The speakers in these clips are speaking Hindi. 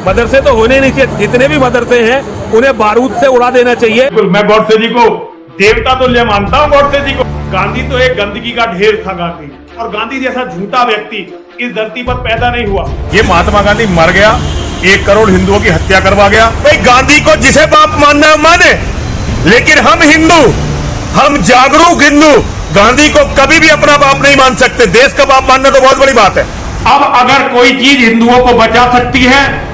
मदरसे तो होने नहीं चाहिए, जितने भी मदरसे हैं उन्हें बारूद से उड़ा देना चाहिए। मैं गॉडसे जी को देवता तो ले मानता हूँ। गॉडसे जी को, गांधी तो एक गंदगी का ढेर था गांधी, और गांधी जैसा झूठा व्यक्ति इस धरती पर पैदा नहीं हुआ। ये महात्मा गांधी मर गया, 1 करोड़ हिंदुओं की हत्या करवा गया। भाई गांधी को जिसे बाप मानना है माने, लेकिन हम हिंदू, हम जागरूक हिंदू गांधी को कभी भी अपना बाप नहीं मान सकते। देश का बाप मानना तो बहुत बड़ी बात है। अब अगर कोई चीज हिंदुओं को बचा सकती है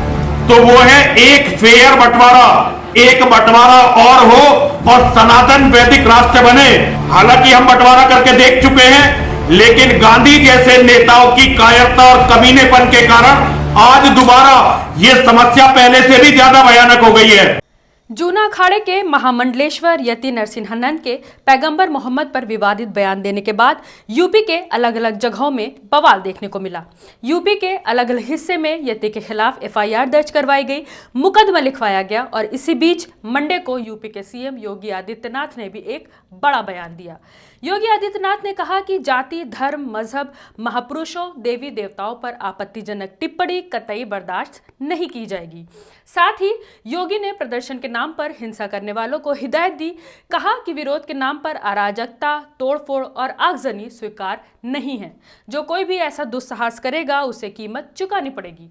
तो वो है एक फेयर बंटवारा, एक बंटवारा और हो और सनातन वैदिक राष्ट्र बने। हालांकि हम बंटवारा करके देख चुके हैं, लेकिन गांधी जैसे नेताओं की कायरता और कमीनेपन के कारण आज दोबारा ये समस्या पहले से भी ज्यादा भयानक हो गई है। जूना अखाड़े के महामंडलेश्वर यति नरसिंहानंद के पैगंबर मोहम्मद पर विवादित बयान देने के बाद यूपी के अलग अलग जगहों में बवाल देखने को मिला। यूपी के अलग अलग हिस्से में यति के खिलाफ एफआईआर दर्ज करवाई गई, मुकदमा लिखवाया गया और इसी बीच मंडे को यूपी के सीएम योगी आदित्यनाथ ने भी एक बड़ा बयान दिया। योगी आदित्यनाथ ने कहा कि जाति, धर्म, मजहब, महापुरुषों, देवी देवताओं पर आपत्तिजनक टिप्पणी कतई बर्दाश्त नहीं की जाएगी। साथ ही योगी ने प्रदर्शन के नाम पर हिंसा करने वालों को हिदायत दी। कहा कि विरोध के नाम पर अराजकता, तोड़फोड़ और आगजनी स्वीकार नहीं है। जो कोई भी ऐसा दुस्साहस करेगा उसे कीमत चुकानी पड़ेगी।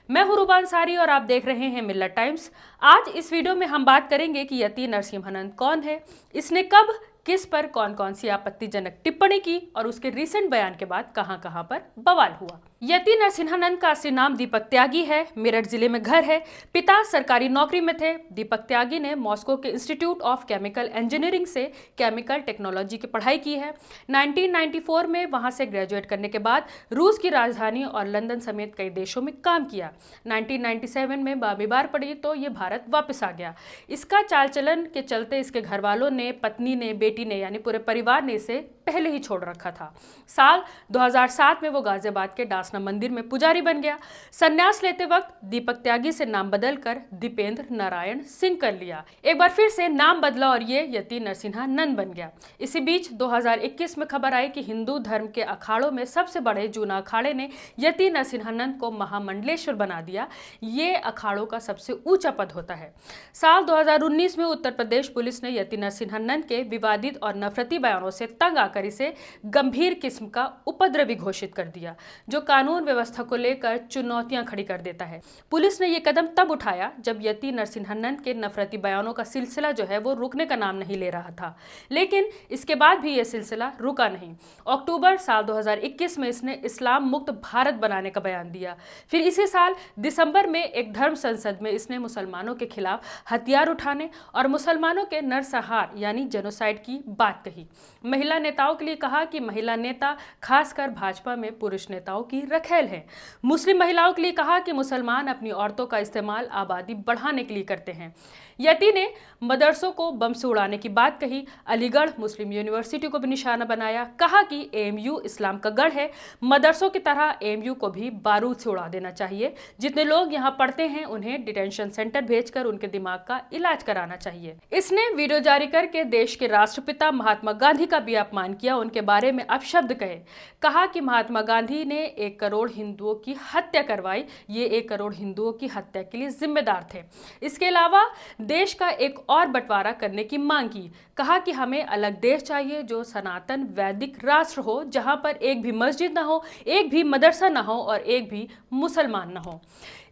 मैं हूं रूबा अंसारी और आप देख रहे हैं मिल्लत टाइम्स। आज इस वीडियो में हम बात करेंगे कि यति नरसिंहानंद कौन है, इसने कब, किस पर कौन कौन सी आपत्तिजनक टिप्पणी की और उसके रीसेंट बयान के बाद कहां कहां पर बवाल हुआ। यति नरसिंहानंद का असली नाम दीपक त्यागी है। मेरठ जिले में घर है। पिता सरकारी नौकरी में थे। दीपक त्यागी ने मॉस्को के इंस्टीट्यूट ऑफ केमिकल इंजीनियरिंग से केमिकल टेक्नोलॉजी की पढ़ाई की है। 1994 में वहां से ग्रेजुएट करने के बाद रूस की राजधानी और लंदन समेत कई देशों में काम किया। 1997 में बीमार पड़ी तो ये भारत वापस आ गया। इसका चाल चलन के चलते इसके घर वालों ने, पत्नी ने, बेटी ने यानी पूरे परिवार ने इसे पहले ही छोड़ रखा था। साल 2007 में वो गाजियाबाद के डासना मंदिर में पुजारी बन गया। संन्यास लेते वक्त दीपक त्यागी से नाम बदलकर दीपेंद्र नारायण सिंह कर लिया। एक बार फिर से नाम बदला और ये यति नरसिंहानंद बन गया। इसी बीच 2021 में खबर आई कि हिंदू धर्म के अखाड़ों में सबसे बड़े जूना अखाड़े ने यति नरसिंहानंद को महामंडलेश्वर बना दिया। ये अखाड़ों का सबसे ऊंचा पद होता है। साल 2019 में उत्तर प्रदेश पुलिस ने यति नरसिंहानंद के विवादित और नफरती बयानों से तंग आकर इसे गंभीर किस्म का उपद्रवी घोषित कर दिया, जो कानून व्यवस्था को लेकर चुनौतियां खड़ी कर देता है। पुलिस ने यह कदम तब उठाया जब यति नरसिंहानंद के नफरती बयानों का सिलसिला जो है वो रुकने का नाम नहीं ले रहा था, लेकिन इसके बाद भी यह सिलसिला रुका नहीं। अक्टूबर साल 2021 में इसने इस्लाम मुक्त भारत बनाने का बयान दिया। फिर इसी साल दिसंबर में एक धर्म संसद में इसने मुसलमानों के खिलाफ हथियार उठाने और मुसलमानों के नरसंहार यानी जेनोसाइड की बात कही। महिला नेताओं के लिए कहा कि महिला नेता खासकर भाजपा में पुरुष नेताओं की रखेल है। मुस्लिम महिलाओं के लिए कहा कि मुसलमान अपनी औरतों का इस्तेमाल आबादी बढ़ाने के लिए करते हैं। यति ने मदरसों को बम से उड़ाने की बात कही। अलीगढ़ मुस्लिम यूनिवर्सिटी को भी निशाना बनाया। कहा कि एएमयू इस्लाम का गढ़ है, मदरसों की तरह एएमयू को भी बारूद से उड़ा देना चाहिए। जितने लोग यहाँ पढ़ते हैं उन्हें डिटेंशन सेंटर भेजकर उनके दिमाग का इलाज कराना चाहिए। इसने वीडियो जारी करके देश के राष्ट्रपिता महात्मा गांधी का भी अपमान किया, उनके बारे में अपशब्द कहे। कहा कि महात्मा गांधी ने 1 करोड़ हिंदुओं की हत्या करवाई, ये 1 करोड़ हिंदुओं की हत्या के लिए जिम्मेदार थे। इसके अलावा देश का एक और बंटवारा करने की मांग की। कहा कि हमें अलग देश चाहिए जो सनातन वैदिक राष्ट्र हो, जहां पर एक भी मस्जिद ना हो, एक भी मदरसा ना हो और एक भी मुसलमान ना हो।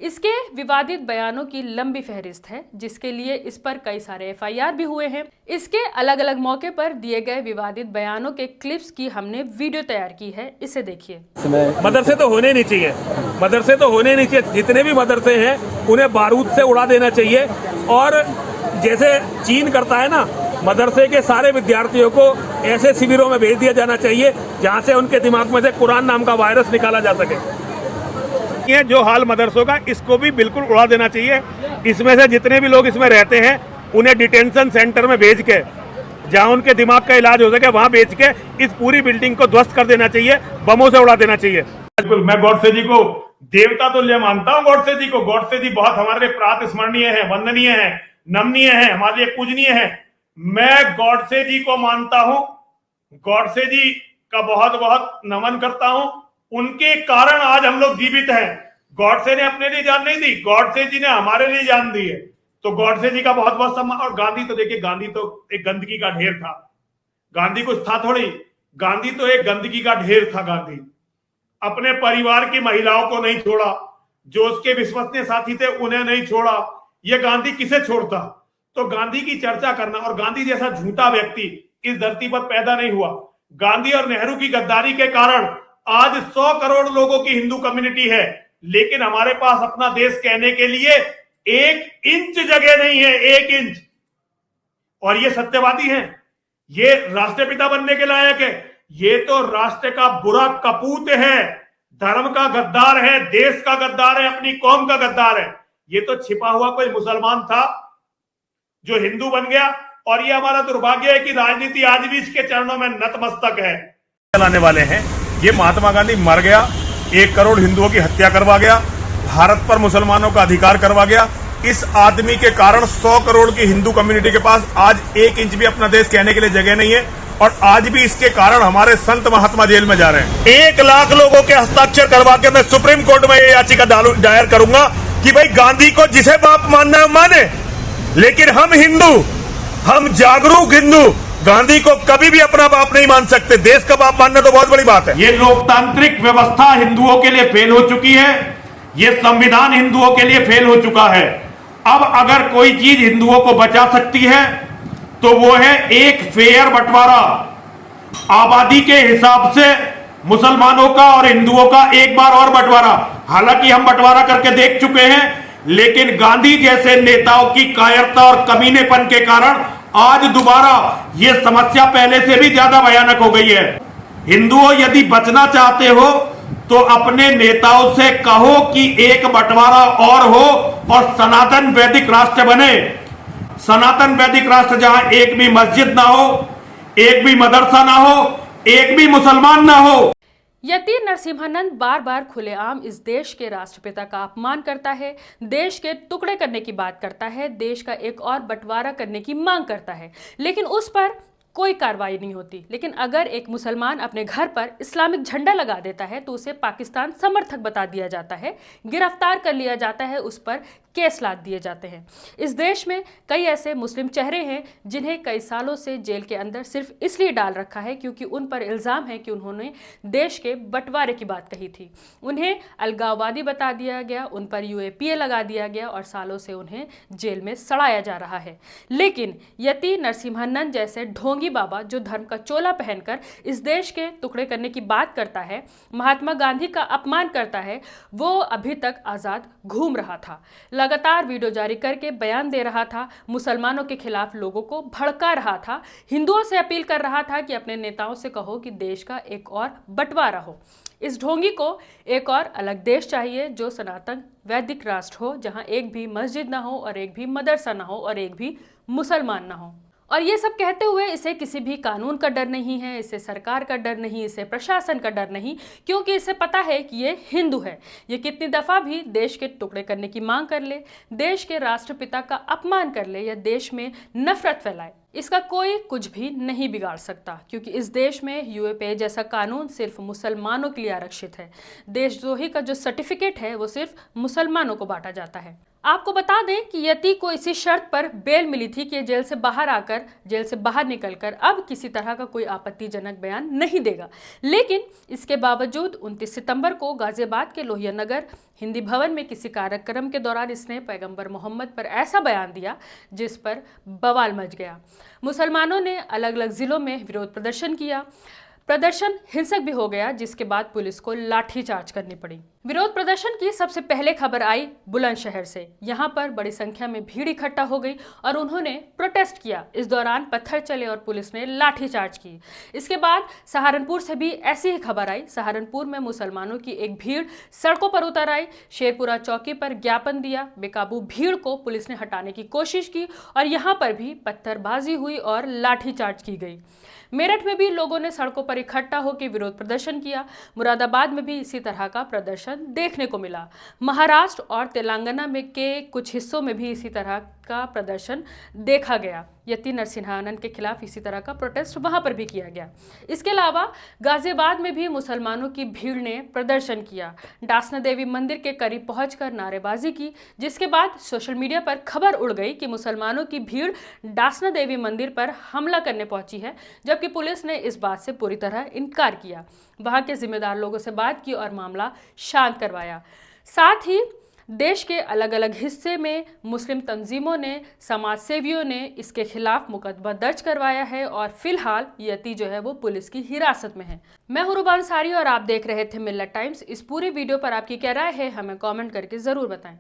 इसके विवादित बयानों की लंबी फहरिस्त है, जिसके लिए इस पर कई सारे एफआईआर भी हुए हैं। इसके अलग अलग मौके पर दिए गए विवादित बयानों के क्लिप्स की हमने वीडियो तैयार की है, इसे देखिए। मदरसे तो होने नहीं चाहिए, मदरसे तो होने नहीं चाहिए, जितने भी मदरसे हैं उन्हें बारूद से उड़ा देना चाहिए। और जैसे चीन करता है ना, मदरसे के सारे विद्यार्थियों को ऐसे शिविरों में भेज दिया जाना चाहिए जहां से उनके दिमाग में से कुरान नाम का वायरस निकाला जा सके। ये जो हाल मदरसों का, इसको भी बिल्कुल उड़ा देना चाहिए। इसमें से जितने भी लोग इसमें रहते हैं उन्हें डिटेंशन सेंटर में भेज के, जहां उनके दिमाग का इलाज हो सके, वहां भेज के इस पूरी बिल्डिंग को ध्वस्त कर देना चाहिए, बमों से उड़ा देना चाहिए। बिल्कुल, मैं गॉडसे जी को देवता तो ले मानता हूँ। गॉडसे जी को, गॉडसे जी बहुत हमारे लिए प्रात स्मरणीय है, वंदनीय है, नमनीय है, हमारे लिए पूजनीय है। मैं गॉडसे जी को मानता हूं, गॉडसे जी का बहुत बहुत नमन करता हूं। उनके कारण आज हम लोग जीवित हैं। गॉडसे ने अपने लिए जान नहीं दी, गॉडसे जी ने हमारे लिए जान दी है। तो गॉडसे जी का बहुत बहुत सम्मान। और गांधी तो देखिए, गांधी तो एक गंदगी का ढेर था। गांधी कुछ था थोड़ी, गांधी तो एक गंदगी का ढेर था। गांधी अपने परिवार की महिलाओं को नहीं छोड़ा, जो उसके विश्वसनीय साथी थे उन्हें नहीं छोड़ा। ये गांधी किसे छोड़ता? तो गांधी की चर्चा करना, और गांधी जैसा झूठा व्यक्ति इस धरती पर पैदा नहीं हुआ। गांधी और नेहरू की गद्दारी के कारण आज 100 करोड़ लोगों की हिंदू कम्युनिटी है, लेकिन हमारे पास अपना देश कहने के लिए 1 इंच जगह नहीं है, 1 इंच। और ये सत्यवादी हैं, ये राष्ट्रपिता बनने के लायक है। ये तो राष्ट्र का बुरा कपूत है, धर्म का गद्दार है, देश का गद्दार है, अपनी कौम का गद्दार है। ये तो छिपा हुआ कोई मुसलमान था जो हिंदू बन गया। और ये हमारा दुर्भाग्य है कि राजनीति आज भी इसके चरणों में नतमस्तक है। चलाने वाले हैं। ये महात्मा गांधी मर गया, 1 करोड़ हिंदुओं की हत्या करवा गया, भारत पर मुसलमानों का अधिकार करवा गया। इस आदमी के कारण 100 करोड़ की हिंदू कम्युनिटी के पास आज 1 इंच भी अपना देश कहने के लिए जगह नहीं है। और आज भी इसके कारण हमारे संत महात्मा जेल में जा रहे हैं। 1 लाख लोगों के हस्ताक्षर करवा के मैं सुप्रीम कोर्ट में ये याचिका दायर करूंगा कि भाई गांधी को जिसे बाप मानना है माने, लेकिन हम हिंदू, हम जागरूक हिंदू गांधी को कभी भी अपना बाप नहीं मान सकते। देश का बाप मानना तो बहुत बड़ी बात है। ये लोकतांत्रिक व्यवस्था हिंदुओं के लिए फेल हो चुकी है, ये संविधान हिंदुओं के लिए फेल हो चुका है। अब अगर कोई चीज हिंदुओं को बचा सकती है तो वो है एक फेयर बंटवारा। आबादी के हिसाब से मुसलमानों का और हिंदुओं का एक बार और बंटवारा। हालांकि हम बंटवारा करके देख चुके हैं, लेकिन गांधी जैसे नेताओं की कायरता और कमीनेपन के कारण आज दोबारा यह समस्या पहले से भी ज्यादा भयानक हो गई है। हिंदुओं, यदि बचना चाहते हो तो अपने नेताओं से कहो कि एक बंटवारा और हो और सनातन वैदिक राष्ट्र बने। सनातन वैदिक राष्ट्र जहां एक भी मस्जिद ना हो, एक भी मदरसा ना हो, एक भी मुसलमान ना हो। यति नरसिम्हानंद बार बार खुलेआम इस देश के राष्ट्रपिता का अपमान करता है, देश के टुकड़े करने की बात करता है, देश का एक और बंटवारा करने की मांग करता है, लेकिन उस पर कोई कार्रवाई नहीं होती। लेकिन अगर एक मुसलमान अपने घर पर इस्लामिक झंडा लगा देता है तो उसे पाकिस्तान समर्थक बता दिया जाता है, गिरफ्तार कर लिया जाता है, उस पर केस लाद दिए जाते हैं। इस देश में कई ऐसे मुस्लिम चेहरे हैं जिन्हें कई सालों से जेल के अंदर सिर्फ इसलिए डाल रखा है क्योंकि उन पर इल्ज़ाम है कि उन्होंने देश के बंटवारे की बात कही थी। उन्हें अलगाववादी बता दिया गया, उन पर UAPA लगा दिया गया और सालों से उन्हें जेल में सड़ाया जा रहा है। लेकिन यति नरसिम्हानंद जैसे ढोंगी बाबा जो धर्म का चोला पहनकर इस देश के टुकड़े करने की बात करता है, महात्मा गांधी का अपमान करता है, वो अभी तक आज़ाद घूम रहा था, लगातार वीडियो जारी करके बयान दे रहा था, मुसलमानों के खिलाफ लोगों को भड़का रहा था, हिंदुओं से अपील कर रहा था कि अपने नेताओं से कहो कि देश का एक और बंटवारा हो। इस ढोंगी को एक और अलग देश चाहिए जो सनातन वैदिक राष्ट्र हो, जहां एक भी मस्जिद ना हो और एक भी मदरसा ना हो और एक भी मुसलमान ना हो। और ये सब कहते हुए इसे किसी भी कानून का डर नहीं है, इसे सरकार का डर नहीं, इसे प्रशासन का डर नहीं, क्योंकि इसे पता है कि ये हिंदू है। ये कितनी दफ़ा भी देश के टुकड़े करने की मांग कर ले, देश के राष्ट्रपिता का अपमान कर ले या देश में नफरत फैलाए, इसका कोई कुछ भी नहीं बिगाड़ सकता, क्योंकि इस देश में UAPA जैसा कानून सिर्फ मुसलमानों के लिए आरक्षित है। देशद्रोही का जो सर्टिफिकेट है वो सिर्फ मुसलमानों को बांटा जाता है। आपको बता दें कि यति को इसी शर्त पर बेल मिली थी कि जेल से बाहर निकलकर अब किसी तरह का कोई आपत्तिजनक बयान नहीं देगा। लेकिन इसके बावजूद 29 सितंबर को गाजियाबाद के लोहिया नगर हिंदी भवन में किसी कार्यक्रम के दौरान इसने पैगंबर मोहम्मद पर ऐसा बयान दिया जिस पर बवाल मच गया। मुसलमानों ने अलग अलग जिलों में विरोध प्रदर्शन किया। प्रदर्शन हिंसक भी हो गया, जिसके बाद पुलिस को लाठीचार्ज करनी पड़ी। विरोध प्रदर्शन की सबसे पहले खबर आई बुलंदशहर से। यहाँ पर बड़ी संख्या में भीड़ इकट्ठा हो गई और उन्होंने प्रोटेस्ट किया। इस दौरान पत्थर चले और पुलिस ने लाठीचार्ज की। इसके बाद सहारनपुर से भी ऐसी ही खबर आई। सहारनपुर में मुसलमानों की एक भीड़ सड़कों पर उतर आई, शेरपुरा चौकी पर ज्ञापन दिया। बेकाबू भीड़ को पुलिस ने हटाने की कोशिश की और यहाँ पर भी पत्थरबाजी हुई और लाठीचार्ज की गई। मेरठ में भी लोगों ने सड़कों पर इकट्ठा होकर विरोध प्रदर्शन किया। मुरादाबाद में भी इसी तरह का प्रदर्शन देखने को मिला। महाराष्ट्र और तेलंगाना में के कुछ हिस्सों में भी इसी तरह का प्रदर्शन देखा गया। यति नरसिंहानंद के खिलाफ इसी तरह का प्रोटेस्ट वहां पर भी किया गया। इसके अलावा गाजियाबाद में भी मुसलमानों की भीड़ ने प्रदर्शन किया, डासना देवी मंदिर के करीब पहुंचकर नारेबाजी की, जिसके बाद सोशल मीडिया पर खबर उड़ गई कि मुसलमानों की भीड़ डासना देवी मंदिर पर हमला करने पहुंची है, जबकि पुलिस ने इस बात से पूरी तरह इनकार किया, वहां के जिम्मेदार लोगों से बात की और मामला शांत करवाया। साथ ही देश के अलग अलग हिस्से में मुस्लिम तंजीमों ने, समाज सेवियों ने इसके खिलाफ मुकदमा दर्ज करवाया है और फिलहाल यति जो है वो पुलिस की हिरासत में है। मैं हूं रुबा अंसारी और आप देख रहे थे मिल्लत टाइम्स। इस पूरे वीडियो पर आपकी क्या राय है हमें कमेंट करके जरूर बताएं।